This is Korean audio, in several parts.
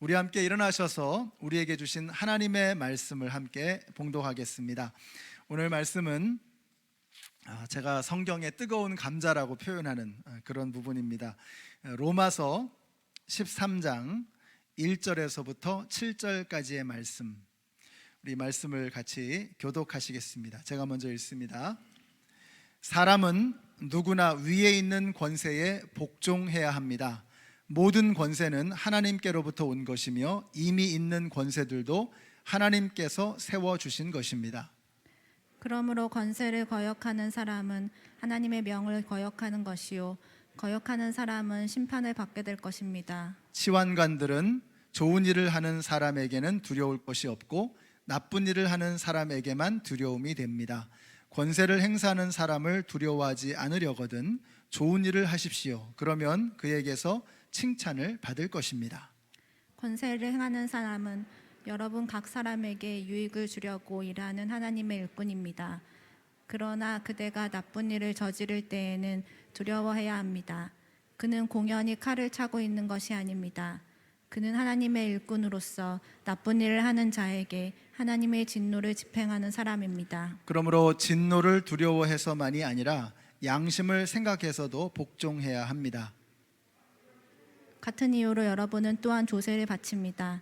우리 함께 일어나셔서 우리에게 주신 하나님의 말씀을 함께 봉독하겠습니다. 오늘 말씀은 제가 성경의 뜨거운 감자라고 표현하는 그런 부분입니다. 로마서 13장 1절에서부터 7절까지의 말씀, 우리 말씀을 같이 교독하시겠습니다. 제가 먼저 읽습니다. 사람은 누구나 위에 있는 권세에 복종해야 합니다. 모든 권세는 하나님께로부터 온 것이며 이미 있는 권세들도 하나님께서 세워주신 것입니다. 그러므로 권세를 거역하는 사람은 하나님의 명을 거역하는 것이요 거역하는 사람은 심판을 받게 될 것입니다. 치환관들은 좋은 일을 하는 사람에게는 두려울 것이 없고 나쁜 일을 하는 사람에게만 두려움이 됩니다. 권세를 행사하는 사람을 두려워하지 않으려거든 좋은 일을 하십시오. 그러면 그에게서 칭찬을 받을 것입니다. 권세를 행하는 사람은 여러분 각 사람에게 유익을 주려고 일하는 하나님의 일꾼입니다. 그러나 그대가 나쁜 일을 저지를 때에는 두려워해야 합니다. 그는 공연히 칼을 차고 있는 것이 아닙니다. 그는 하나님의 일꾼으로서 나쁜 일을 하는 자에게 하나님의 진노를 집행하는 사람입니다. 그러므로 진노를 두려워해서만이 아니라 양심을 생각해서도 복종해야 합니다. 같은 이유로 여러분은 또한 조세를 바칩니다.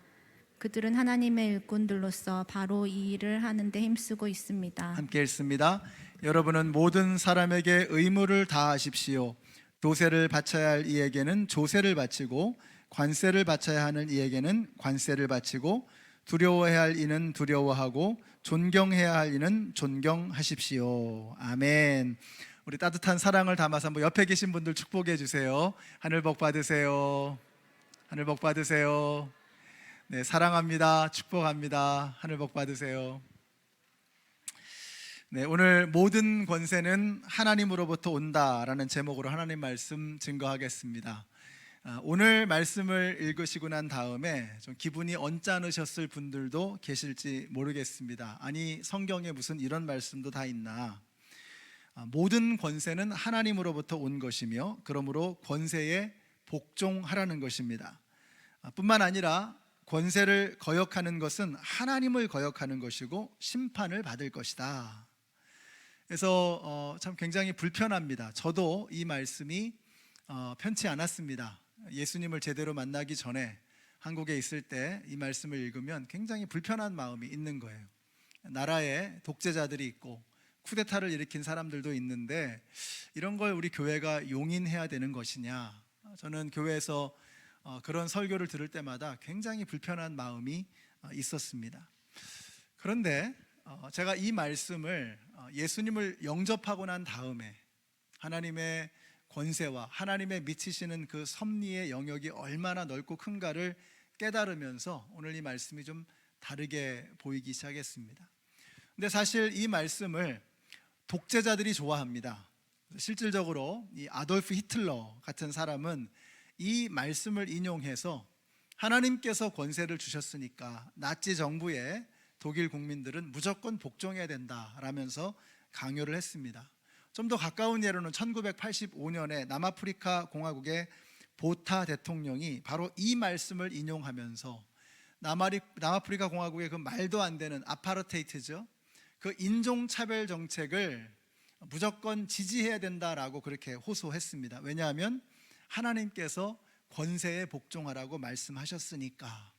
그들은 하나님의 일꾼들로서 바로 이 일을 하는 데 힘쓰고 있습니다. 함께 읽습니다. 여러분은 모든 사람에게 의무를 다하십시오. 조세를 바쳐야 할 이에게는 조세를 바치고 관세를 바쳐야 하는 이에게는 관세를 바치고 두려워해야 할 이는 두려워하고 존경해야 할 이는 존경하십시오. 아멘. 우리 따뜻한 사랑을 담아서 한번 옆에 계신 분들 축복해 주세요. 하늘 복 받으세요. 하늘 복 받으세요. 네, 사랑합니다. 축복합니다. 하늘 복 받으세요. 네, 오늘 모든 권세는 하나님으로부터 온다라는 제목으로 하나님 말씀 증거하겠습니다. 오늘 말씀을 읽으시고 난 다음에 좀 기분이 언짢으셨을 분들도 계실지 모르겠습니다. 아니, 성경에 무슨 이런 말씀도 다 있나? 모든 권세는 하나님으로부터 온 것이며 그러므로 권세에 복종하라는 것입니다. 뿐만 아니라 권세를 거역하는 것은 하나님을 거역하는 것이고 심판을 받을 것이다. 그래서 참 굉장히 불편합니다. 저도 이 말씀이 편치 않았습니다. 예수님을 제대로 만나기 전에 한국에 있을 때 이 말씀을 읽으면 굉장히 불편한 마음이 있는 거예요. 나라에 독재자들이 있고 쿠데타를 일으킨 사람들도 있는데 이런 걸 우리 교회가 용인해야 되는 것이냐. 저는 교회에서 그런 설교를 들을 때마다 굉장히 불편한 마음이 있었습니다. 그런데 제가 이 말씀을 예수님을 영접하고 난 다음에 하나님의 권세와 하나님의 미치시는 그 섭리의 영역이 얼마나 넓고 큰가를 깨달으면서 오늘 이 말씀이 좀 다르게 보이기 시작했습니다. 근데 사실 이 말씀을 독재자들이 좋아합니다. 실질적으로 이 아돌프 히틀러 같은 사람은 이 말씀을 인용해서 하나님께서 권세를 주셨으니까 나치 정부에 독일 국민들은 무조건 복종해야 된다라면서 강요를 했습니다. 좀 더 가까운 예로는 1985년에 남아프리카 공화국의 보타 대통령이 바로 이 말씀을 인용하면서 남아프리카 공화국의 그 말도 안 되는 아파르테이트죠. 그 인종차별 정책을 무조건 지지해야 된다라고 그렇게 호소했습니다. 왜냐하면 하나님께서 권세에 복종하라고 말씀하셨으니까.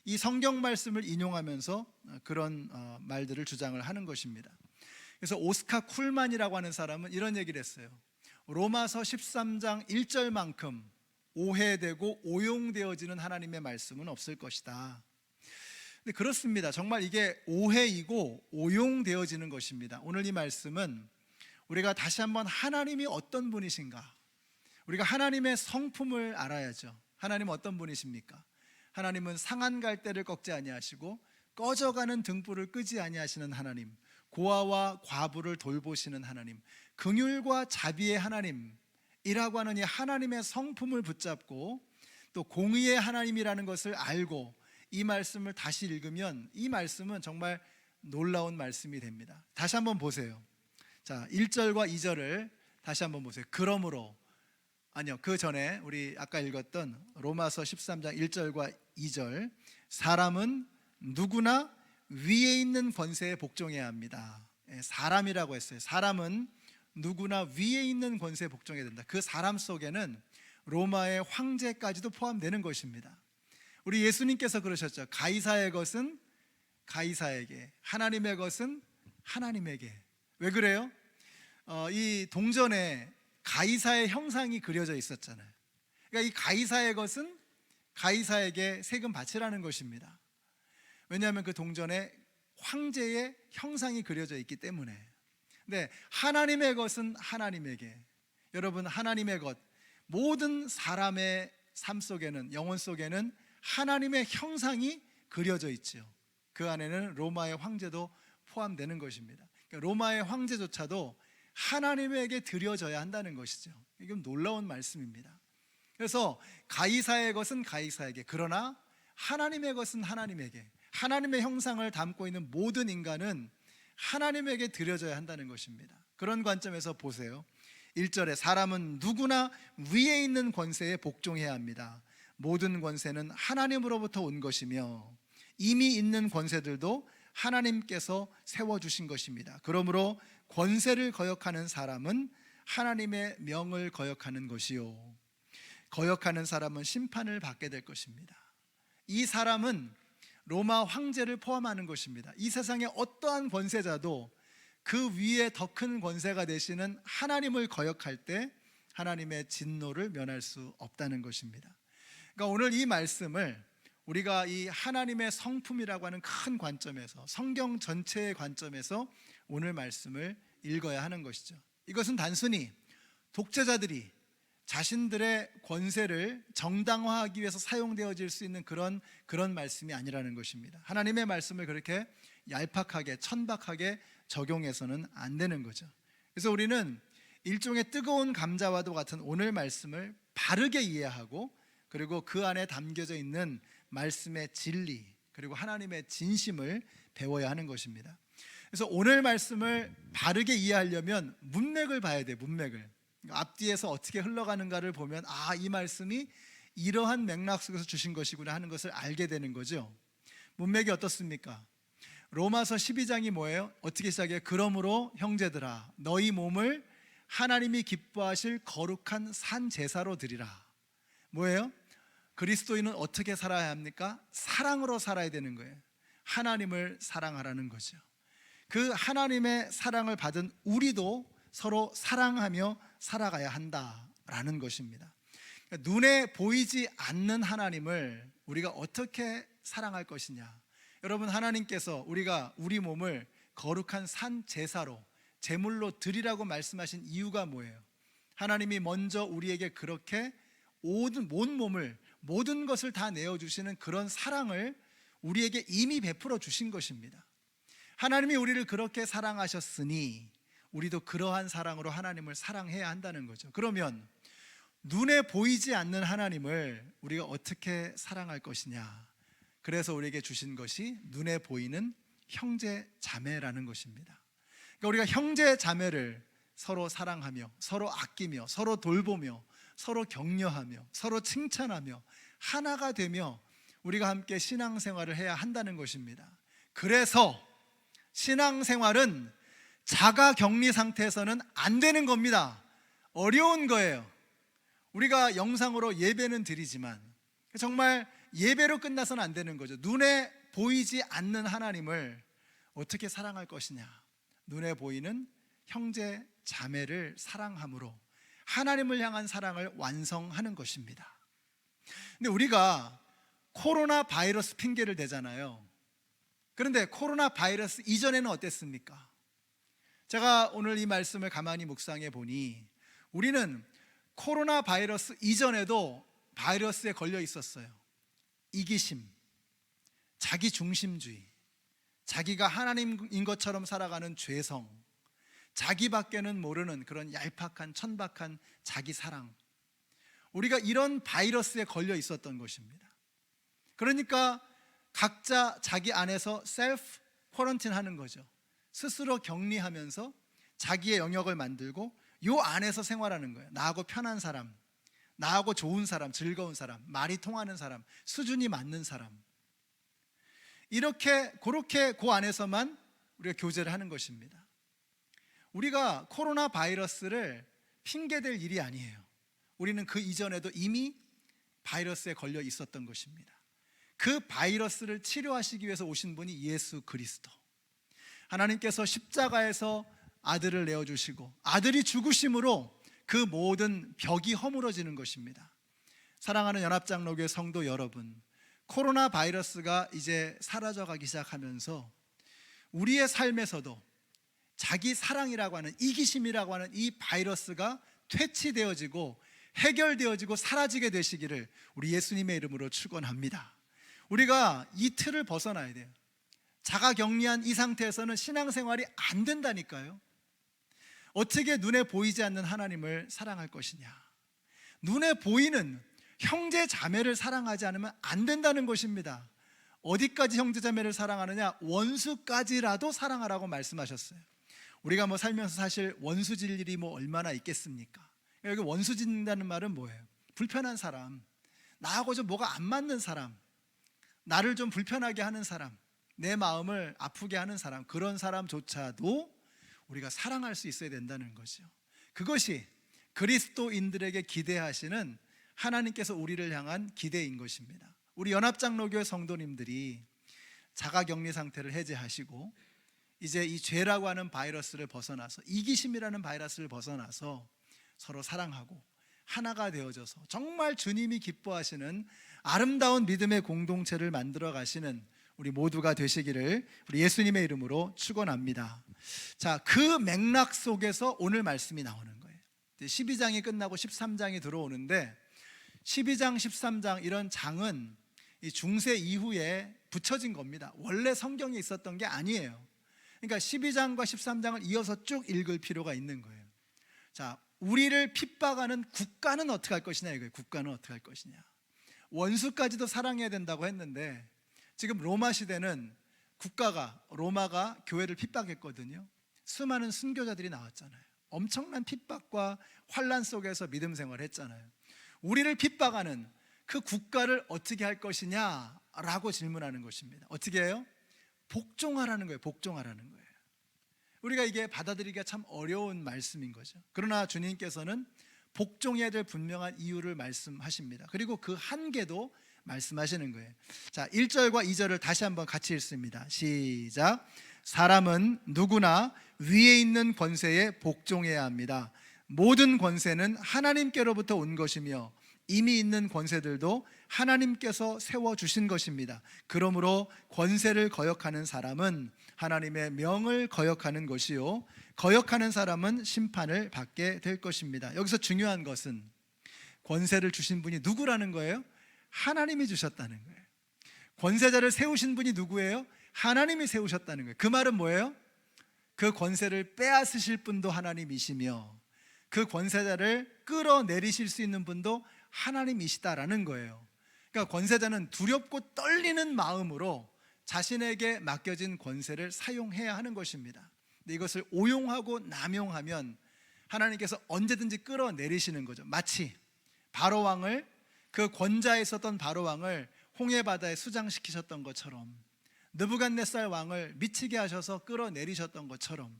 이 성경 말씀을 인용하면서 그런 말들을 주장을 하는 것입니다. 그래서 오스카 쿨만이라고 하는 사람은 이런 얘기를 했어요. 로마서 13장 1절만큼 오해되고 오용되어지는 하나님의 말씀은 없을 것이다. 근데 그렇습니다. 정말 이게 오해이고 오용되어지는 것입니다. 오늘 이 말씀은 우리가 다시 한번 하나님이 어떤 분이신가, 우리가 하나님의 성품을 알아야죠. 하나님은 어떤 분이십니까? 하나님은 상한 갈대를 꺾지 아니하시고 꺼져가는 등불을 끄지 아니하시는 하나님, 고아와 과부를 돌보시는 하나님, 긍휼과 자비의 하나님이라고 하는 이 하나님의 성품을 붙잡고 또 공의의 하나님이라는 것을 알고 이 말씀을 다시 읽으면 이 말씀은 정말 놀라운 말씀이 됩니다. 다시 한번 보세요. 자, 1절과 2절을 다시 한번 보세요. 그러므로 아니요, 그 전에 우리 아까 읽었던 로마서 13장 1절과 2절, 사람은 누구나 위에 있는 권세에 복종해야 합니다. 사람이라고 했어요. 사람은 누구나 위에 있는 권세에 복종해야 된다. 그 사람 속에는 로마의 황제까지도 포함되는 것입니다. 우리 예수님께서 그러셨죠. 가이사의 것은 가이사에게, 하나님의 것은 하나님에게. 왜 그래요? 이 동전에 가이사의 형상이 그려져 있었잖아요. 그러니까 이 가이사의 것은 가이사에게 세금 바치라는 것입니다. 왜냐하면 그 동전에 황제의 형상이 그려져 있기 때문에. 근데 하나님의 것은 하나님에게. 여러분, 하나님의 것, 모든 사람의 삶 속에는, 영혼 속에는 하나님의 형상이 그려져 있죠. 그 안에는 로마의 황제도 포함되는 것입니다. 그러니까 로마의 황제조차도 하나님에게 드려져야 한다는 것이죠. 이건 놀라운 말씀입니다. 그래서 가이사의 것은 가이사에게, 그러나 하나님의 것은 하나님에게, 하나님의 형상을 담고 있는 모든 인간은 하나님에게 드려져야 한다는 것입니다. 그런 관점에서 보세요. 1절에 사람은 누구나 위에 있는 권세에 복종해야 합니다. 모든 권세는 하나님으로부터 온 것이며 이미 있는 권세들도 하나님께서 세워주신 것입니다. 그러므로 권세를 거역하는 사람은 하나님의 명을 거역하는 것이요, 거역하는 사람은 심판을 받게 될 것입니다. 이 사람은 로마 황제를 포함하는 것입니다. 이 세상의 어떠한 권세자도 그 위에 더 큰 권세가 되시는 하나님을 거역할 때 하나님의 진노를 면할 수 없다는 것입니다. 그러니까 오늘 이 말씀을 우리가 이 하나님의 성품이라고 하는 큰 관점에서, 성경 전체의 관점에서 오늘 말씀을 읽어야 하는 것이죠. 이것은 단순히 독재자들이 자신들의 권세를 정당화하기 위해서 사용되어질 수 있는 그런 말씀이 아니라는 것입니다. 하나님의 말씀을 그렇게 얄팍하게, 천박하게 적용해서는 안 되는 거죠. 그래서 우리는 일종의 뜨거운 감자와도 같은 오늘 말씀을 바르게 이해하고, 그리고 그 안에 담겨져 있는 말씀의 진리, 그리고 하나님의 진심을 배워야 하는 것입니다. 그래서 오늘 말씀을 바르게 이해하려면 문맥을 봐야 돼요. 문맥을. 앞뒤에서 어떻게 흘러가는가를 보면, 아, 이 말씀이 이러한 맥락 속에서 주신 것이구나 하는 것을 알게 되는 거죠. 문맥이 어떻습니까? 로마서 12장이 뭐예요? 어떻게 시작해요? 그러므로 형제들아, 너희 몸을 하나님이 기뻐하실 거룩한 산 제사로 드리라. 뭐예요? 그리스도인은 어떻게 살아야 합니까? 사랑으로 살아야 되는 거예요. 하나님을 사랑하라는 거죠. 그 하나님의 사랑을 받은 우리도 서로 사랑하며 살아가야 한다라는 것입니다. 그러니까 눈에 보이지 않는 하나님을 우리가 어떻게 사랑할 것이냐. 여러분, 하나님께서 우리 몸을 거룩한 산 제사로, 제물로 드리라고 말씀하신 이유가 뭐예요? 하나님이 먼저 우리에게 그렇게 온 몸을, 모든 것을 다 내어주시는 그런 사랑을 우리에게 이미 베풀어 주신 것입니다. 하나님이 우리를 그렇게 사랑하셨으니 우리도 그러한 사랑으로 하나님을 사랑해야 한다는 거죠. 그러면 눈에 보이지 않는 하나님을 우리가 어떻게 사랑할 것이냐. 그래서 우리에게 주신 것이 눈에 보이는 형제 자매라는 것입니다. 그러니까 우리가 형제 자매를 서로 사랑하며, 서로 아끼며, 서로 돌보며, 서로 격려하며, 서로 칭찬하며 하나가 되며 우리가 함께 신앙생활을 해야 한다는 것입니다. 그래서 신앙생활은 자가격리 상태에서는 안 되는 겁니다. 어려운 거예요. 우리가 영상으로 예배는 드리지만 정말 예배로 끝나서는 안 되는 거죠. 눈에 보이지 않는 하나님을 어떻게 사랑할 것이냐. 눈에 보이는 형제 자매를 사랑함으로 하나님을 향한 사랑을 완성하는 것입니다. 근데 우리가 코로나 바이러스 핑계를 대잖아요. 그런데 코로나 바이러스 이전에는 어땠습니까? 제가 오늘 이 말씀을 가만히 묵상해 보니 우리는 코로나 바이러스 이전에도 바이러스에 걸려 있었어요. 이기심, 자기 중심주의, 자기가 하나님인 것처럼 살아가는 죄성, 자기밖에는 모르는 그런 얄팍한, 천박한 자기 사랑, 우리가 이런 바이러스에 걸려 있었던 것입니다. 그러니까 각자 자기 안에서 셀프 쿼런틴 하는 거죠. 스스로 격리하면서 자기의 영역을 만들고 요 안에서 생활하는 거예요. 나하고 편한 사람, 나하고 좋은 사람, 즐거운 사람, 말이 통하는 사람, 수준이 맞는 사람, 그렇게 그 안에서만 우리가 교제를 하는 것입니다. 우리가 코로나 바이러스를 핑계댈 일이 아니에요. 우리는 그 이전에도 이미 바이러스에 걸려 있었던 것입니다. 그 바이러스를 치료하시기 위해서 오신 분이 예수 그리스도. 하나님께서 십자가에서 아들을 내어주시고 아들이 죽으심으로 그 모든 벽이 허물어지는 것입니다. 사랑하는 연합장로교회 성도 여러분, 코로나 바이러스가 이제 사라져가기 시작하면서 우리의 삶에서도 자기 사랑이라고 하는, 이기심이라고 하는 이 바이러스가 퇴치되어지고 해결되어지고 사라지게 되시기를 우리 예수님의 이름으로 축원합니다. 우리가 이 틀을 벗어나야 돼요. 자가격리한 이 상태에서는 신앙생활이 안 된다니까요. 어떻게 눈에 보이지 않는 하나님을 사랑할 것이냐. 눈에 보이는 형제 자매를 사랑하지 않으면 안 된다는 것입니다. 어디까지 형제 자매를 사랑하느냐? 원수까지라도 사랑하라고 말씀하셨어요. 우리가 살면서 사실 원수 질 일이 얼마나 있겠습니까? 여기 원수 짓는다는 말은 뭐예요? 불편한 사람, 나하고 좀 뭐가 안 맞는 사람, 나를 좀 불편하게 하는 사람, 내 마음을 아프게 하는 사람, 그런 사람조차도 우리가 사랑할 수 있어야 된다는 거죠. 그것이 그리스도인들에게 기대하시는 하나님께서 우리를 향한 기대인 것입니다. 우리 연합장로교회 성도님들이 자가격리 상태를 해제하시고 이제 이 죄라고 하는 바이러스를 벗어나서, 이기심이라는 바이러스를 벗어나서 서로 사랑하고 하나가 되어져서 정말 주님이 기뻐하시는 아름다운 믿음의 공동체를 만들어 가시는 우리 모두가 되시기를 우리 예수님의 이름으로 축원합니다. 자, 그 맥락 속에서 오늘 말씀이 나오는 거예요. 12장이 끝나고 13장이 들어오는데 12장, 13장 이런 장은 이 중세 이후에 붙여진 겁니다. 원래 성경에 있었던 게 아니에요. 그러니까 12장과 13장을 이어서 쭉 읽을 필요가 있는 거예요. 자, 우리를 핍박하는 국가는 어떻게 할 것이냐 이거예요. 국가는 어떻게 할 것이냐. 원수까지도 사랑해야 된다고 했는데 지금 로마 시대는 로마가 교회를 핍박했거든요. 수많은 순교자들이 나왔잖아요. 엄청난 핍박과 환란 속에서 믿음 생활을 했잖아요. 우리를 핍박하는 그 국가를 어떻게 할 것이냐라고 질문하는 것입니다. 어떻게 해요? 복종하라는 거예요. 복종하라는 거예요. 우리가 이게 받아들이기가 참 어려운 말씀인 거죠. 그러나 주님께서는 복종해야 될 분명한 이유를 말씀하십니다. 그리고 그 한계도 말씀하시는 거예요. 자, 1절과 2절을 다시 한번 같이 읽습니다. 시작. 사람은 누구나 위에 있는 권세에 복종해야 합니다. 모든 권세는 하나님께로부터 온 것이며 이미 있는 권세들도 하나님께서 세워주신 것입니다. 그러므로 권세를 거역하는 사람은 하나님의 명을 거역하는 것이요, 거역하는 사람은 심판을 받게 될 것입니다. 여기서 중요한 것은 권세를 주신 분이 누구라는 거예요? 하나님이 주셨다는 거예요. 권세자를 세우신 분이 누구예요? 하나님이 세우셨다는 거예요. 그 말은 뭐예요? 그 권세를 빼앗으실 분도 하나님이시며 그 권세자를 끌어내리실 수 있는 분도 하나님이시다라는 거예요. 그러니까 권세자는 두렵고 떨리는 마음으로 자신에게 맡겨진 권세를 사용해야 하는 것입니다. 근데 이것을 오용하고 남용하면 하나님께서 언제든지 끌어내리시는 거죠. 마치 바로왕을, 그 권좌에 있었던 바로왕을 홍해바다에 수장시키셨던 것처럼, 느부갓네살 왕을 미치게 하셔서 끌어내리셨던 것처럼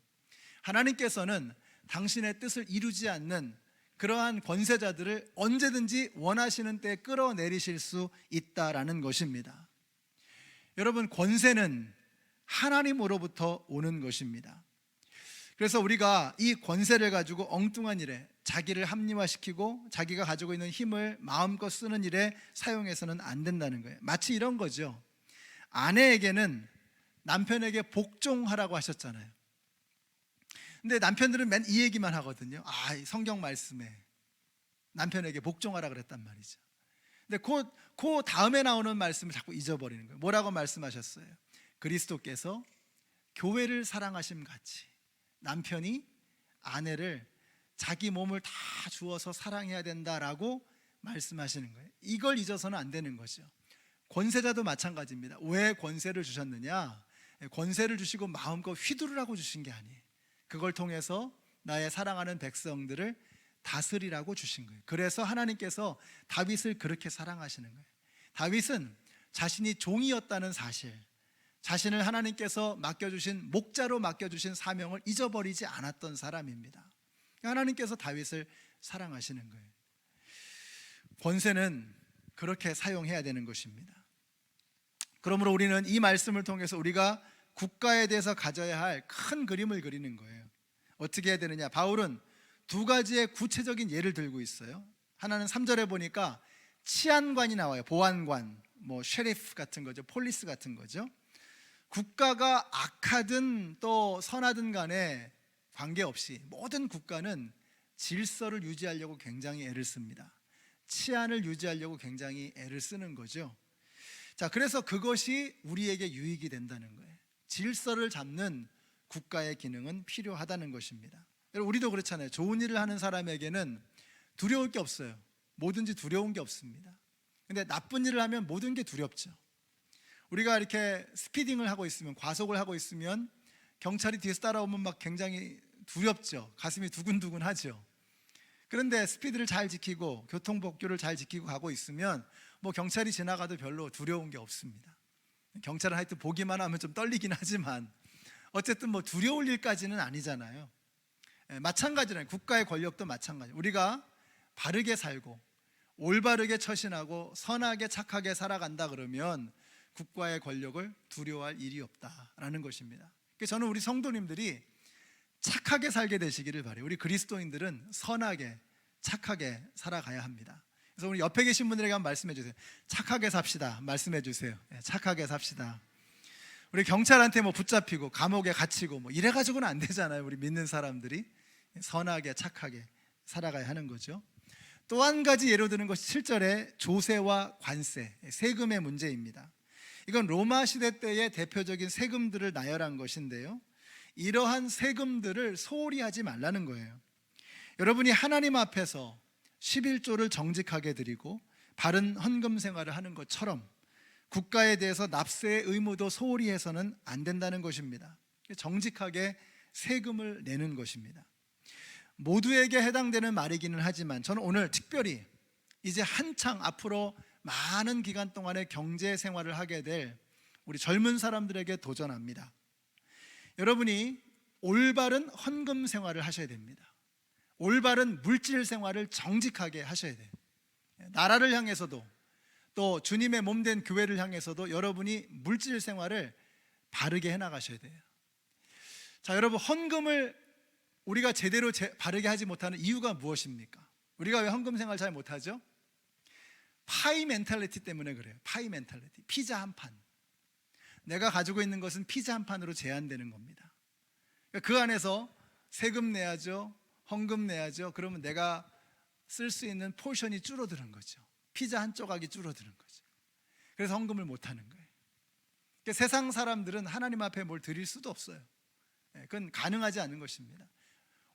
하나님께서는 당신의 뜻을 이루지 않는 그러한 권세자들을 언제든지 원하시는 때에 끌어내리실 수 있다라는 것입니다. 여러분, 권세는 하나님으로부터 오는 것입니다. 그래서 우리가 이 권세를 가지고 엉뚱한 일에, 자기를 합리화시키고 자기가 가지고 있는 힘을 마음껏 쓰는 일에 사용해서는 안 된다는 거예요. 마치 이런 거죠. 아내에게는 남편에게 복종하라고 하셨잖아요. 근데 남편들은 맨 이 얘기만 하거든요. 성경 말씀에 남편에게 복종하라 그랬단 말이죠. 근데 그 다음에 나오는 말씀을 자꾸 잊어버리는 거예요. 뭐라고 말씀하셨어요? 그리스도께서 교회를 사랑하심 같이 남편이 아내를 자기 몸을 다 주어서 사랑해야 된다라고 말씀하시는 거예요. 이걸 잊어서는 안 되는 거죠. 권세자도 마찬가지입니다. 왜 권세를 주셨느냐? 권세를 주시고 마음껏 휘두르라고 주신 게 아니에요. 그걸 통해서 나의 사랑하는 백성들을 다스리라고 주신 거예요. 그래서 하나님께서 다윗을 그렇게 사랑하시는 거예요. 다윗은 자신이 종이었다는 사실, 자신을 하나님께서 맡겨주신 목자로 맡겨주신 사명을 잊어버리지 않았던 사람입니다. 하나님께서 다윗을 사랑하시는 거예요. 권세는 그렇게 사용해야 되는 것입니다. 그러므로 우리는 이 말씀을 통해서 우리가 국가에 대해서 가져야 할 큰 그림을 그리는 거예요. 어떻게 해야 되느냐? 바울은 두 가지의 구체적인 예를 들고 있어요. 하나는 3절에 보니까 치안관이 나와요. 보안관, 셰리프 같은 거죠. 폴리스 같은 거죠. 국가가 악하든 또 선하든 간에 관계없이 모든 국가는 질서를 유지하려고 굉장히 애를 씁니다. 치안을 유지하려고 굉장히 애를 쓰는 거죠. 자, 그래서 그것이 우리에게 유익이 된다는 거예요. 질서를 잡는 국가의 기능은 필요하다는 것입니다. 우리도 그렇잖아요. 좋은 일을 하는 사람에게는 두려울 게 없어요. 뭐든지 두려운 게 없습니다. 근데 나쁜 일을 하면 모든 게 두렵죠. 우리가 이렇게 스피딩을 하고 있으면, 과속을 하고 있으면 경찰이 뒤에서 따라오면 막 굉장히 두렵죠. 가슴이 두근두근하죠. 그런데 스피드를 잘 지키고 교통법규를 잘 지키고 가고 있으면 경찰이 지나가도 별로 두려운 게 없습니다. 경찰은 하여튼 보기만 하면 좀 떨리긴 하지만 어쨌든 두려울 일까지는 아니잖아요. 마찬가지라는, 국가의 권력도 마찬가지. 우리가 바르게 살고 올바르게 처신하고 선하게 착하게 살아간다 그러면 국가의 권력을 두려워할 일이 없다라는 것입니다. 그래서 저는 우리 성도님들이 착하게 살게 되시기를 바라요. 우리 그리스도인들은 선하게 착하게 살아가야 합니다. 그래서 우리 옆에 계신 분들에게 한번 말씀해 주세요. 착하게 삽시다. 말씀해 주세요. 착하게 삽시다. 우리 경찰한테 붙잡히고 감옥에 갇히고 이래가지고는 안 되잖아요. 우리 믿는 사람들이 선하게 착하게 살아가야 하는 거죠. 또 한 가지 예로 드는 것이 7절의 조세와 관세, 세금의 문제입니다. 이건 로마 시대 때의 대표적인 세금들을 나열한 것인데요, 이러한 세금들을 소홀히 하지 말라는 거예요. 여러분이 하나님 앞에서 11조를 정직하게 드리고 바른 헌금 생활을 하는 것처럼 국가에 대해서 납세의 의무도 소홀히 해서는 안 된다는 것입니다. 정직하게 세금을 내는 것입니다. 모두에게 해당되는 말이기는 하지만 저는 오늘 특별히 이제 한창 앞으로 많은 기간 동안의 경제 생활을 하게 될 우리 젊은 사람들에게 도전합니다. 여러분이 올바른 헌금 생활을 하셔야 됩니다. 올바른 물질 생활을 정직하게 하셔야 돼요. 나라를 향해서도 또 주님의 몸된 교회를 향해서도 여러분이 물질 생활을 바르게 해나가셔야 돼요. 자, 여러분, 헌금을 우리가 제대로 바르게 하지 못하는 이유가 무엇입니까? 우리가 왜 헌금 생활 잘 못하죠? 파이 멘탈리티 때문에 그래요. 파이 멘탈리티. 피자 한 판. 내가 가지고 있는 것은 피자 한 판으로 제한되는 겁니다. 그 안에서 세금 내야죠, 헌금 내야죠. 그러면 내가 쓸 수 있는 포션이 줄어드는 거죠. 피자 한 조각이 줄어드는 거죠. 그래서 헌금을 못하는 거예요. 세상 사람들은 하나님 앞에 뭘 드릴 수도 없어요. 그건 가능하지 않은 것입니다.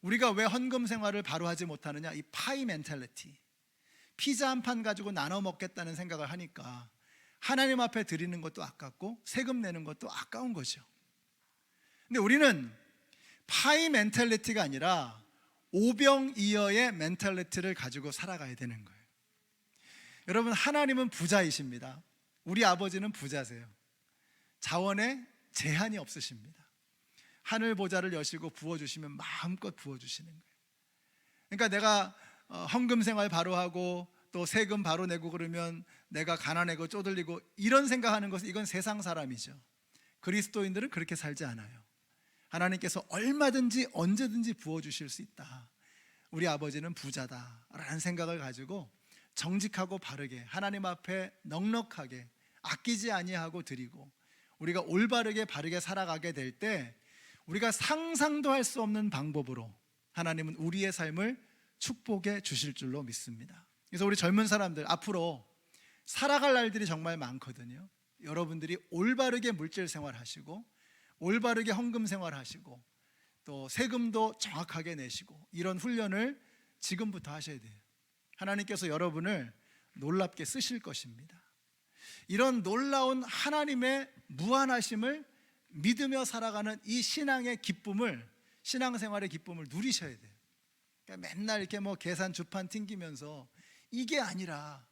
우리가 왜 헌금 생활을 바로 하지 못하느냐? 이 파이 멘탈리티, 피자 한 판 가지고 나눠 먹겠다는 생각을 하니까 하나님 앞에 드리는 것도 아깝고 세금 내는 것도 아까운 거죠. 근데 우리는 파이 멘탈리티가 아니라 오병이어의 멘탈리티를 가지고 살아가야 되는 거예요. 여러분, 하나님은 부자이십니다. 우리 아버지는 부자세요. 자원에 제한이 없으십니다. 하늘 보좌를 여시고 부어주시면 마음껏 부어주시는 거예요. 그러니까 내가 헌금 생활 바로 하고 또 세금 바로 내고 그러면 내가 가난하고 쪼들리고 이런 생각하는 것은 이건 세상 사람이죠. 그리스도인들은 그렇게 살지 않아요. 하나님께서 얼마든지 언제든지 부어주실 수 있다. 우리 아버지는 부자다라는 생각을 가지고 정직하고 바르게 하나님 앞에 넉넉하게 아끼지 아니하고 드리고 우리가 올바르게 바르게 살아가게 될 때 우리가 상상도 할 수 없는 방법으로 하나님은 우리의 삶을 축복해 주실 줄로 믿습니다. 그래서 우리 젊은 사람들 앞으로 살아갈 날들이 정말 많거든요. 여러분들이 올바르게 물질 생활하시고 올바르게 헌금 생활하시고 또 세금도 정확하게 내시고 이런 훈련을 지금부터 하셔야 돼요. 하나님께서 여러분을 놀랍게 쓰실 것입니다. 이런 놀라운 하나님의 무한하심을 믿으며 살아가는 이 신앙의 기쁨을, 신앙생활의 기쁨을 누리셔야 돼요. 그러니까 맨날 이렇게 뭐 계산 주판 튕기면서 이게 아니라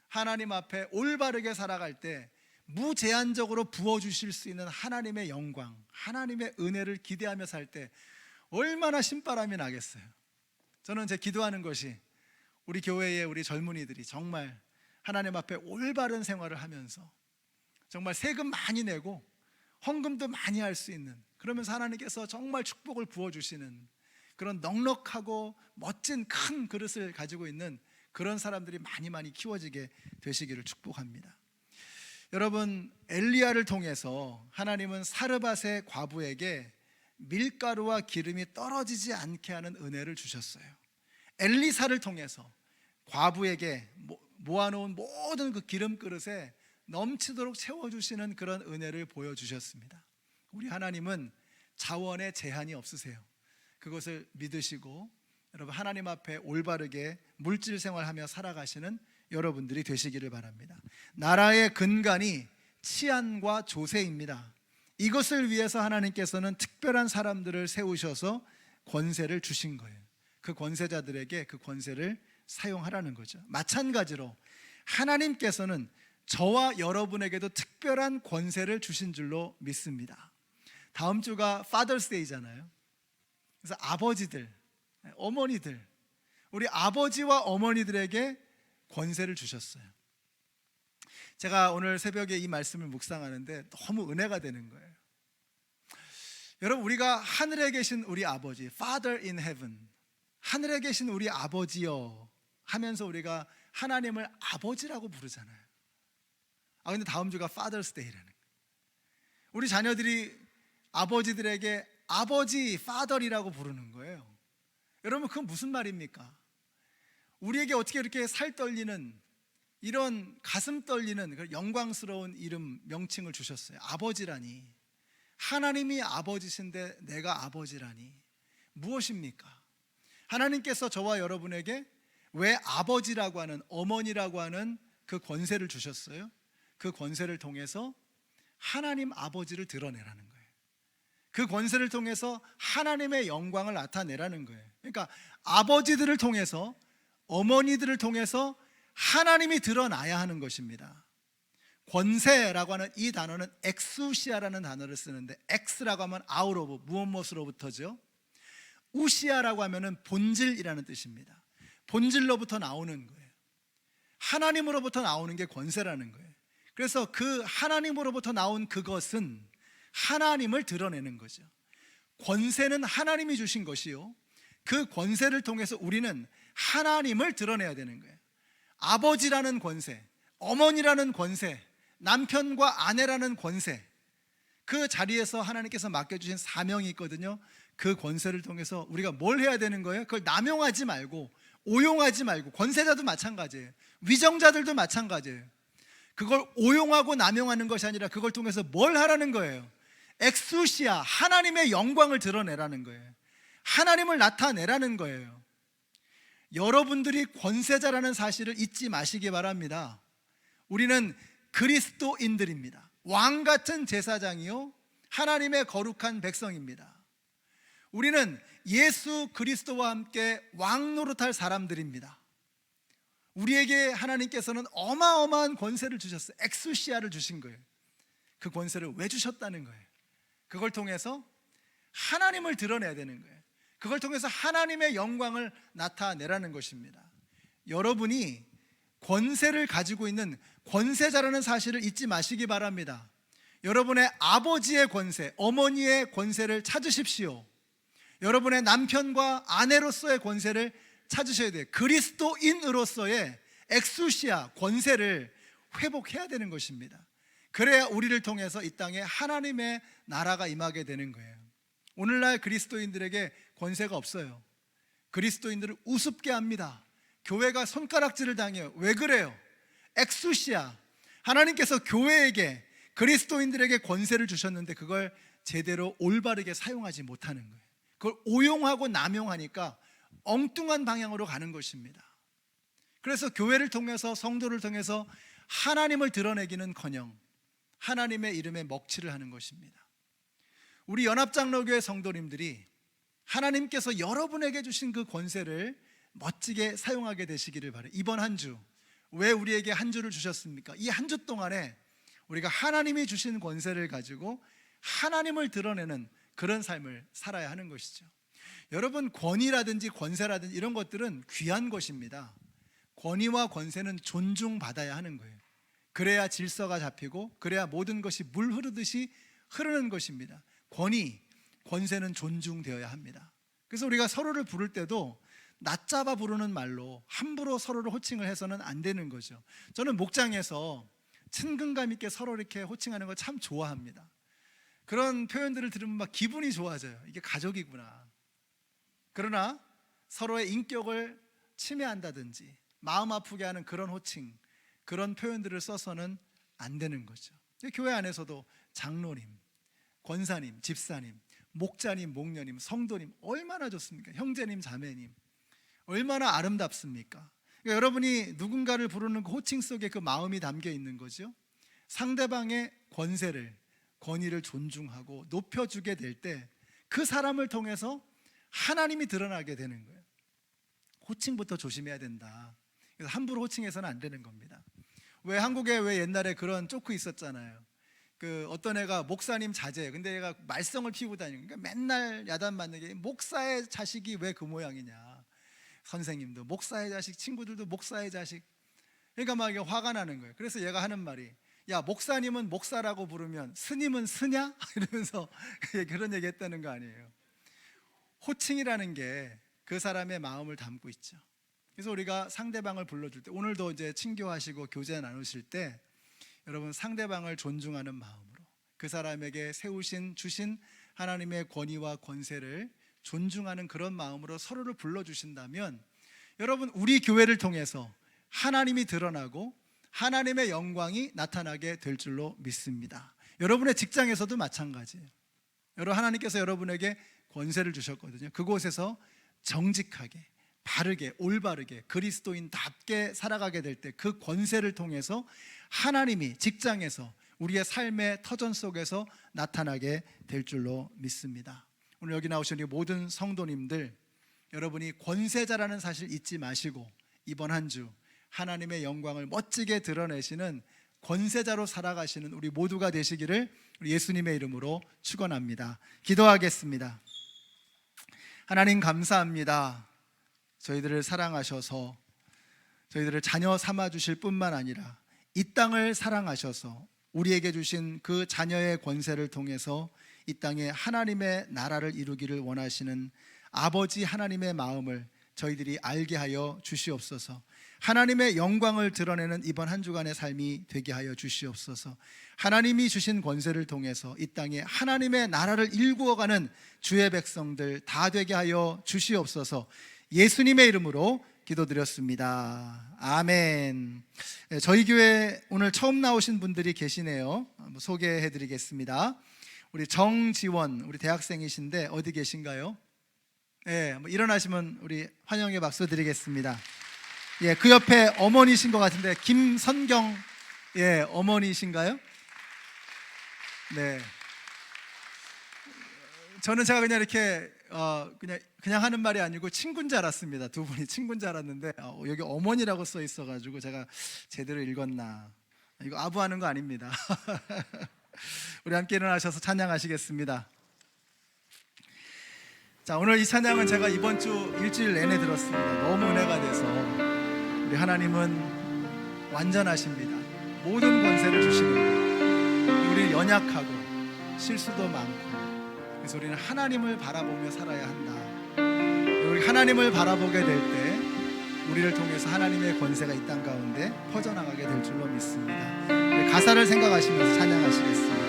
하나님 앞에 올바르게 살아갈 때 무제한적으로 부어주실 수 있는 하나님의 영광, 하나님의 은혜를 기대하며 살 때 얼마나 신바람이 나겠어요. 저는 제 기도하는 것이 우리 교회의 우리 젊은이들이 정말 하나님 앞에 올바른 생활을 하면서 정말 세금 많이 내고 헌금도 많이 할 수 있는, 그러면서 하나님께서 정말 축복을 부어주시는 그런 넉넉하고 멋진 큰 그릇을 가지고 있는 그런 사람들이 많이 키워지게 되시기를 축복합니다. 여러분, 엘리야를 통해서 하나님은 사르밧의 과부에게 밀가루와 기름이 떨어지지 않게 하는 은혜를 주셨어요. 엘리사를 통해서 과부에게 모아놓은 모든 그 기름 그릇에 넘치도록 채워주시는 그런 은혜를 보여주셨습니다. 우리 하나님은 자원에 제한이 없으세요. 그것을 믿으시고 여러분 하나님 앞에 올바르게 물질 생활하며 살아가시는 여러분들이 되시기를 바랍니다. 나라의 근간이 치안과 조세입니다. 이것을 위해서 하나님께서는 특별한 사람들을 세우셔서 권세를 주신 거예요. 그 권세자들에게 그 권세를 사용하라는 거죠. 마찬가지로 하나님께서는 저와 여러분에게도 특별한 권세를 주신 줄로 믿습니다. 다음 주가 Father's Day잖아요. 그래서 아버지들, 어머니들, 우리 아버지와 어머니들에게 권세를 주셨어요. 제가 오늘 새벽에 이 말씀을 묵상하는데 너무 은혜가 되는 거예요. 여러분, 우리가 하늘에 계신 우리 아버지, Father in Heaven, 하늘에 계신 우리 아버지여 하면서 우리가 하나님을 아버지라고 부르잖아요. 근데 다음 주가 Father's Day라는 거예요. 우리 자녀들이 아버지들에게 아버지, Father이라고 부르는 거예요. 여러분, 그건 무슨 말입니까? 우리에게 어떻게 이렇게 살 떨리는, 이런 가슴 떨리는 영광스러운 이름, 명칭을 주셨어요. 아버지라니. 하나님이 아버지신데 내가 아버지라니 무엇입니까? 하나님께서 저와 여러분에게 왜 아버지라고 하는, 어머니라고 하는 그 권세를 주셨어요? 그 권세를 통해서 하나님 아버지를 드러내라는 거예요. 그 권세를 통해서 하나님의 영광을 나타내라는 거예요. 그러니까 아버지들을 통해서, 어머니들을 통해서 하나님이 드러나야 하는 것입니다. 권세라고 하는 이 단어는 엑수시아라는 단어를 쓰는데, 엑스라고 하면 out of, 무엇으로부터죠? 우시아라고 하면은 본질이라는 뜻입니다. 본질로부터 나오는 거예요. 하나님으로부터 나오는 게 권세라는 거예요. 그래서 그 하나님으로부터 나온 그것은 하나님을 드러내는 거죠. 권세는 하나님이 주신 것이요, 그 권세를 통해서 우리는 하나님을 드러내야 되는 거예요. 아버지라는 권세, 어머니라는 권세, 남편과 아내라는 권세, 그 자리에서 하나님께서 맡겨주신 사명이 있거든요. 그 권세를 통해서 우리가 뭘 해야 되는 거예요? 그걸 남용하지 말고, 오용하지 말고. 권세자도 마찬가지예요. 위정자들도 마찬가지예요. 그걸 오용하고 남용하는 것이 아니라 그걸 통해서 뭘 하라는 거예요? 엑수시아, 하나님의 영광을 드러내라는 거예요. 하나님을 나타내라는 거예요. 여러분들이 권세자라는 사실을 잊지 마시기 바랍니다. 우리는 그리스도인들입니다. 왕 같은 제사장이요, 하나님의 거룩한 백성입니다. 우리는 예수 그리스도와 함께 왕 노릇할 사람들입니다. 우리에게 하나님께서는 어마어마한 권세를 주셨어요. 엑수시아를 주신 거예요. 그 권세를 왜 주셨다는 거예요? 그걸 통해서 하나님을 드러내야 되는 거예요. 그걸 통해서 하나님의 영광을 나타내라는 것입니다. 여러분이 권세를 가지고 있는 권세자라는 사실을 잊지 마시기 바랍니다. 여러분의 아버지의 권세, 어머니의 권세를 찾으십시오. 여러분의 남편과 아내로서의 권세를 찾으셔야 돼요. 그리스도인으로서의 엑수시아, 권세를 회복해야 되는 것입니다. 그래야 우리를 통해서 이 땅에 하나님의 나라가 임하게 되는 거예요. 오늘날 그리스도인들에게 권세가 없어요. 그리스도인들을 우습게 합니다. 교회가 손가락질을 당해요. 왜 그래요? 엑수시아, 하나님께서 교회에게, 그리스도인들에게 권세를 주셨는데 그걸 제대로 올바르게 사용하지 못하는 거예요. 그걸 오용하고 남용하니까 엉뚱한 방향으로 가는 것입니다. 그래서 교회를 통해서, 성도를 통해서 하나님을 드러내기는커녕 하나님의 이름에 먹칠을 하는 것입니다. 우리 연합장로교회 성도님들이 하나님께서 여러분에게 주신 그 권세를 멋지게 사용하게 되시기를 바라요. 이번 한 주, 왜 우리에게 한 주를 주셨습니까? 이 한 주 동안에 우리가 하나님이 주신 권세를 가지고 하나님을 드러내는 그런 삶을 살아야 하는 것이죠. 여러분, 권위라든지 권세라든지 이런 것들은 귀한 것입니다. 권위와 권세는 존중받아야 하는 거예요. 그래야 질서가 잡히고 그래야 모든 것이 물 흐르듯이 흐르는 것입니다. 권위, 권세는 존중되어야 합니다. 그래서 우리가 서로를 부를 때도 낮잡아 부르는 말로 함부로 서로를 호칭을 해서는 안 되는 거죠. 저는 목장에서 친근감 있게 서로 이렇게 호칭하는 걸 참 좋아합니다. 그런 표현들을 들으면 막 기분이 좋아져요. 이게 가족이구나. 그러나 서로의 인격을 침해한다든지 마음 아프게 하는 그런 호칭, 그런 표현들을 써서는 안 되는 거죠. 교회 안에서도 장로님, 권사님, 집사님, 목자님, 목녀님, 성도님 얼마나 좋습니까? 형제님, 자매님 얼마나 아름답습니까? 그러니까 여러분이 누군가를 부르는 그 호칭 속에 그 마음이 담겨 있는 거죠. 상대방의 권세를, 권위를 존중하고 높여주게 될 때 그 사람을 통해서 하나님이 드러나게 되는 거예요. 호칭부터 조심해야 된다. 그래서 함부로 호칭해서는 안 되는 겁니다. 왜 한국에 왜 옛날에 그런 조크 있었잖아요. 그 어떤 애가 목사님 자제, 근데 얘가 말썽을 피우고 다니니까 맨날 야단 맞는 게 목사의 자식이 왜 그 모양이냐. 선생님도 목사의 자식, 친구들도 목사의 자식. 그러니까 막 화가 나는 거예요. 그래서 얘가 하는 말이, 야, 목사님은 목사라고 부르면 스님은 스냐? 이러면서 그런 얘기 했다는 거 아니에요. 호칭이라는 게 그 사람의 마음을 담고 있죠. 그래서 우리가 상대방을 불러줄 때, 오늘도 이제 친교하시고 교제 나누실 때 여러분 상대방을 존중하는 마음으로 그 사람에게 주신 하나님의 권위와 권세를 존중하는 그런 마음으로 서로를 불러주신다면 여러분, 우리 교회를 통해서 하나님이 드러나고 하나님의 영광이 나타나게 될 줄로 믿습니다. 여러분의 직장에서도 마찬가지예요. 여러분, 하나님께서 여러분에게 권세를 주셨거든요. 그곳에서 정직하게, 바르게, 올바르게 그리스도인답게 살아가게 될 때 그 권세를 통해서 하나님이 직장에서 우리의 삶의 터전 속에서 나타나게 될 줄로 믿습니다. 오늘 여기 나오신 이 모든 성도님들, 여러분이 권세자라는 사실 잊지 마시고 이번 한 주 하나님의 영광을 멋지게 드러내시는 권세자로 살아가시는 우리 모두가 되시기를 우리 예수님의 이름으로 축원합니다. 기도하겠습니다. 하나님, 감사합니다. 저희들을 사랑하셔서 저희들을 자녀 삼아 주실 뿐만 아니라 이 땅을 사랑하셔서 우리에게 주신 그 자녀의 권세를 통해서 이 땅에 하나님의 나라를 이루기를 원하시는 아버지 하나님의 마음을 저희들이 알게 하여 주시옵소서. 하나님의 영광을 드러내는 이번 한 주간의 삶이 되게 하여 주시옵소서. 하나님이 주신 권세를 통해서 이 땅에 하나님의 나라를 일구어가는 주의 백성들 다 되게 하여 주시옵소서. 예수님의 이름으로 기도드렸습니다. 아멘. 저희 교회 오늘 처음 나오신 분들이 계시네요. 소개해드리겠습니다. 우리 정지원, 우리 대학생이신데 어디 계신가요? 예, 일어나시면 우리 환영의 박수 드리겠습니다. 예, 그 옆에 어머니신 것 같은데 김선경, 예, 어머니신가요? 네. 저는 제가 그냥 이렇게 그냥 하는 말이 아니고 친구인 줄 알았습니다. 두 분이 친구인 줄 알았는데 여기 어머니라고 써 있어가지고 제가 제대로 읽었나, 이거 아부하는 거 아닙니다. 우리 함께 일어나셔서 찬양하시겠습니다. 자, 오늘 이 찬양은 제가 이번 주 일주일 내내 들었습니다. 너무 은혜가 돼서 우리 하나님은 완전하십니다. 모든 권세를 주시는 거예요. 우리는 연약하고 실수도 많고, 그래서 우리는 하나님을 바라보며 살아야 한다. 우리 하나님을 바라보게 될 때 우리를 통해서 하나님의 권세가 이 땅 가운데 퍼져나가게 될 줄로 믿습니다. 우리 가사를 생각하시면서 찬양하시겠습니다.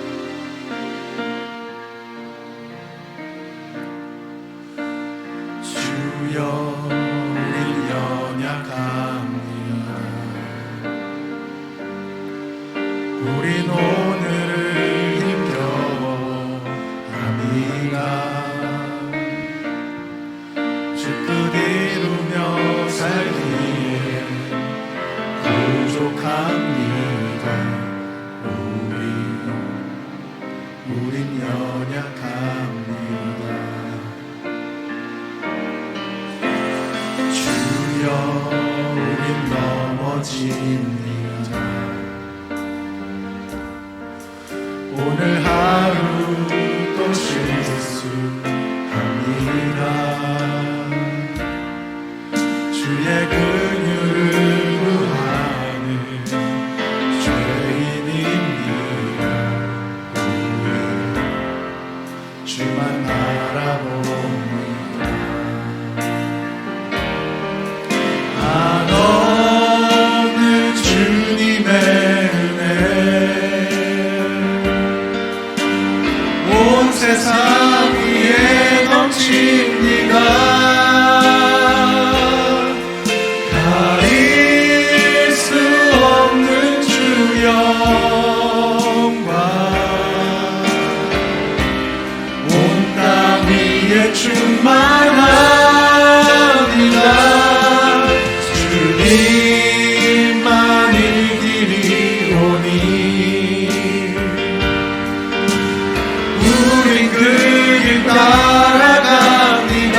주여, 우린 연약합니다. 우린 오늘을 힘겨워합니다. 주 뜻 이루며 살기에 부족합니다. 우린 연약합니다. 주여 우린 넘어집니다. 오늘 하루 또 실수합니다. 주의 긍휼을 구하는 죄인입니다. 우리 주만 바라봅니다. 한없는 주님의 은혜 온 세상 위에 넘칩니다. 가릴 수 없는 주 영광 온 땅 위에 충만합니다. 주님만이 길이 오니 우린 그 길 따라갑니다.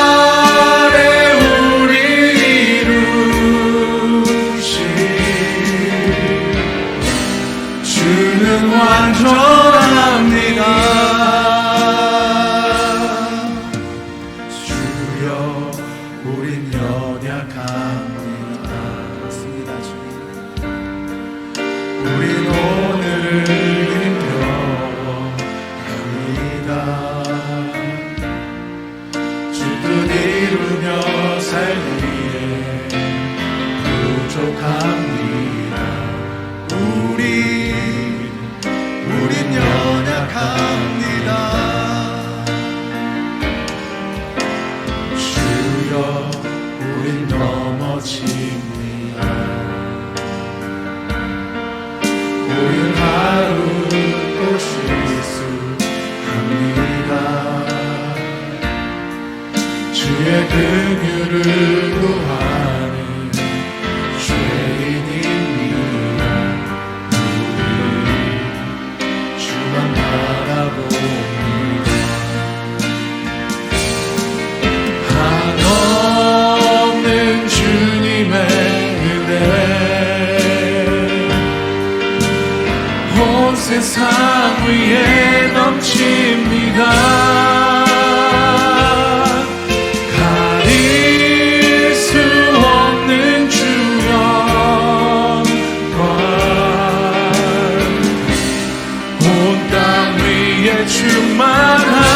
그날에 우리 이루실 주는 완전합니다. 주여 우린 연약합니다. 맞습니다, 주님. 우린 오늘을 힘겨워합니다. 주 뜻 이루며 살기에 부족합니다. 우린 연약합니다. 주여 우린 넘어집니다. 우린 하루 또 실수합니다. 주의 긍휼을 구하는 죄인입니다. 우리 주만 바라봅니다. 한없는 주님의 은혜 온 세상 위에 넘칩니다. 가릴 수 없는 주 영광 온 땅 위에 충만합니다.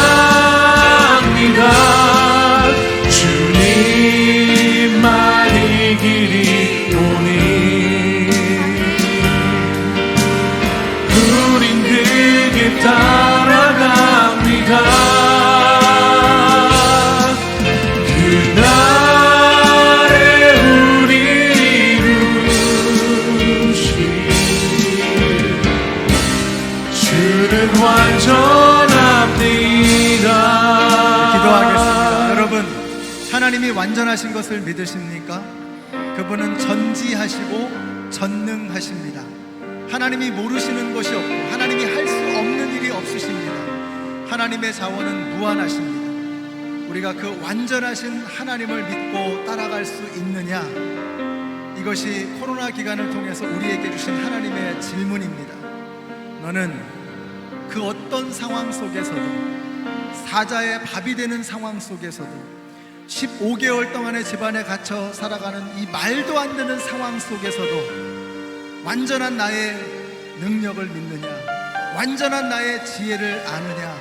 주님만이 길이 오니 우린 그 길 따라갑니다. 그날에 우리 이루실 주는 완전합니다. 기도하겠습니다. 여러분, 하나님이 완전하신 것을 믿으십니까? 그분은 전지하시고 전능하십니다. 하나님이 모르시는 것이 없고 하나님이 할 수 없는 일이 없으십니다. 하나님의 자원은 무한하십니다. 우리가 그 완전하신 하나님을 믿고 따라갈 수 있느냐? 이것이 코로나 기간을 통해서 우리에게 주신 하나님의 질문입니다. 너는 그 어떤 상황 속에서도, 사자의 밥이 되는 상황 속에서도, 15개월 동안의 집안에 갇혀 살아가는 이 말도 안 되는 상황 속에서도 완전한 나의 능력을 믿느냐, 완전한 나의 지혜를 아느냐,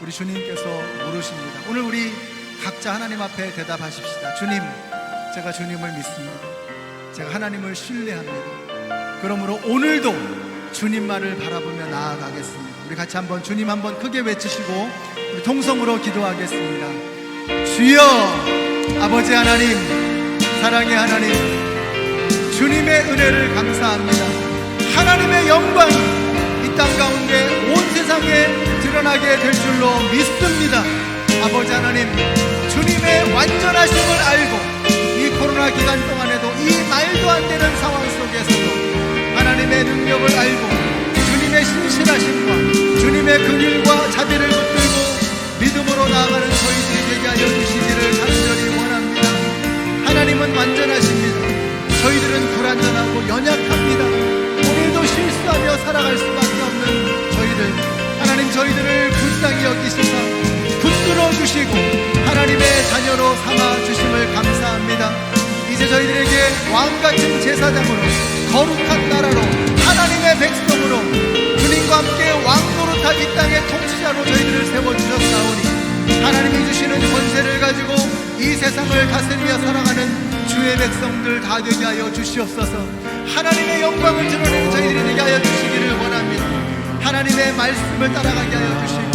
우리 주님께서 물으십니다. 오늘 우리 각자 하나님 앞에 대답하십시다. 주님, 제가 주님을 믿습니다. 제가 하나님을 신뢰합니다. 그러므로 오늘도 주님만을 바라보며 나아가겠습니다. 우리 같이 한번 주님 한번 크게 외치시고 우리 통성으로 기도하겠습니다. 주여, 아버지 하나님, 사랑의 하나님, 주님의 은혜를 감사합니다. 하나님의 영광이 이 땅 가운데 온 세상에 드러나게 될 줄로 믿습니다. 아버지 하나님, 주님의 완전하심을 알고 이 코로나 기간 동안에도 이 말도 안 되는 상황 속에서도 하나님의 능력을 알고 주님의 신실하심과 주님의 긍휼과 자비를 붙들고 믿음으로 나아가는 저희들이 저희들은 불완전하고 연약합니다. 오늘도 실수하며 살아갈 수밖에 없는 저희들, 하나님 저희들을 불쌍히 여기시사 붙들어 주시고 하나님의 자녀로 삼아 주심을 감사합니다. 이제 저희들에게 왕같은 제사장으로, 거룩한 나라로, 하나님의 백성으로, 주님과 함께 왕노릇한 이 땅의 통치자로 저희들을 세워주셨사오니 하나님이 주시는 권세를 가지고 이 세상을 다스리며 살아가는 주의 백성들 다 되게 하여 주시옵소서. 하나님의 영광을 드러내는 저희들이 되게 하여 주시기를 원합니다. 하나님의 말씀을 따라가게 하여 주시고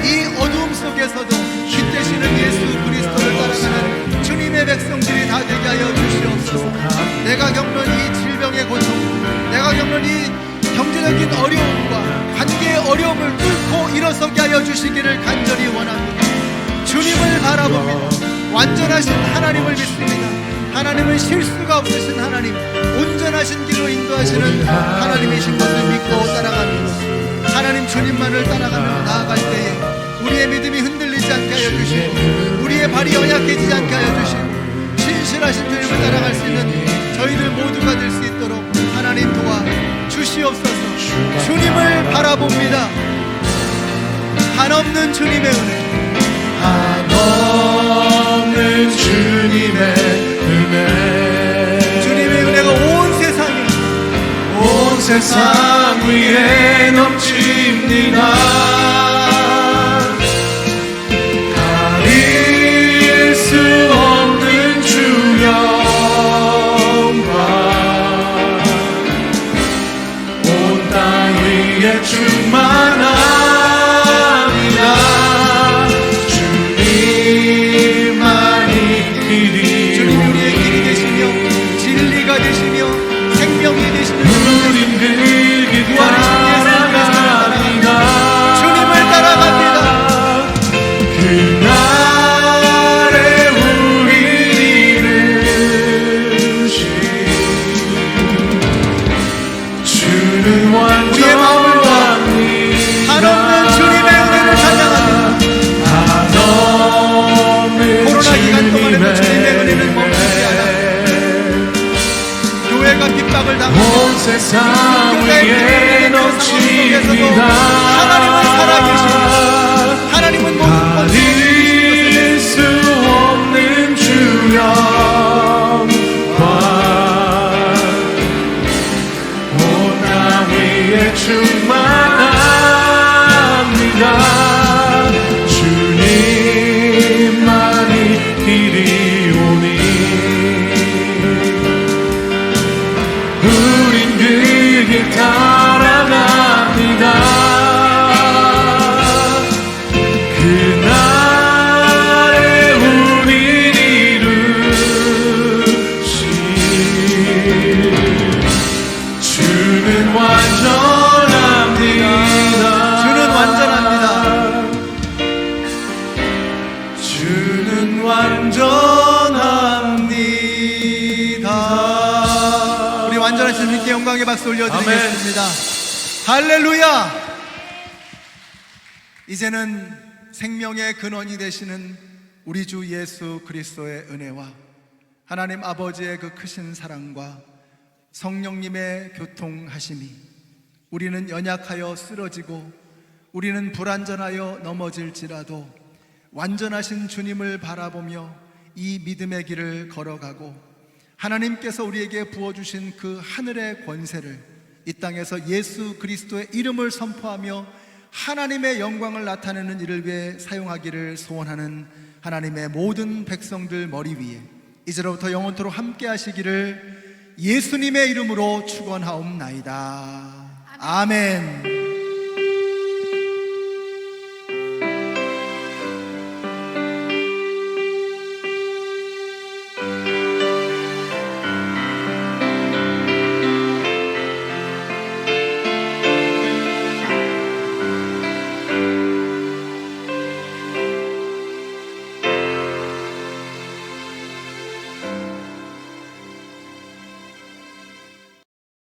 이 어두움 속에서도 빛 되시는 예수 그리스도를 따라가는 주님의 백성들이 다 되게 하여 주시옵소서. 내가 겪는 이 질병의 고통, 내가 겪는 이 경제적인 어려움과 관계의 어려움을 뚫고 일어서게 하여 주시기를 간절히 원합니다. 주님을 바라봅니다. 완전하신 하나님을 믿습니다. 하나님은 실수가 없으신 하나님, 온전하신 길로 인도하시는 하나님이신 것을 믿고 따라갑니다. 하나님 주님만을 따라가며 나아갈 때에 우리의 믿음이 흔들리지 않게 하여 주시고 우리의 발이 연약해지지 않게 하여 주시고 신실하신 주님을 따라갈 수 있는 저희들 모두가 될 수 있도록 하나님 도와 주시옵소서. 주님을 바라봅니다. 한없는 주님의 은혜, 한없는 주님의 은혜, 주님의 은혜가 온 세상 위에 넘칩니다. 가릴 수 없는 주 영광, 온 땅 위에 충만합니다. 온 세상 위에 넘칩니다. 하나님은 살아계십니다. 하나님은 가릴 수 없는 주 영광, 온 땅 위에 충만합니다. 주님만이 이리 오니 우린 그 길 따라갑니다. 그날에 우릴 이루실 주는 완전합니다. 주는 완전합니다. 주는 완전합니다. 완전하신 주님께 영광의 박수 올려드리겠습니다. 할렐루야. 이제는 생명의 근원이 되시는 우리 주 예수 그리스도의 은혜와 하나님 아버지의 그 크신 사랑과 성령님의 교통하심이 우리는 연약하여 쓰러지고 우리는 불완전하여 넘어질지라도 완전하신 주님을 바라보며 이 믿음의 길을 걸어가고 하나님께서 우리에게 부어주신 그 하늘의 권세를 이 땅에서 예수 그리스도의 이름을 선포하며 하나님의 영광을 나타내는 일을 위해 사용하기를 소원하는 하나님의 모든 백성들 머리 위에 이제로부터 영원토록 함께 하시기를 예수님의 이름으로 축원하옵나이다. 아멘.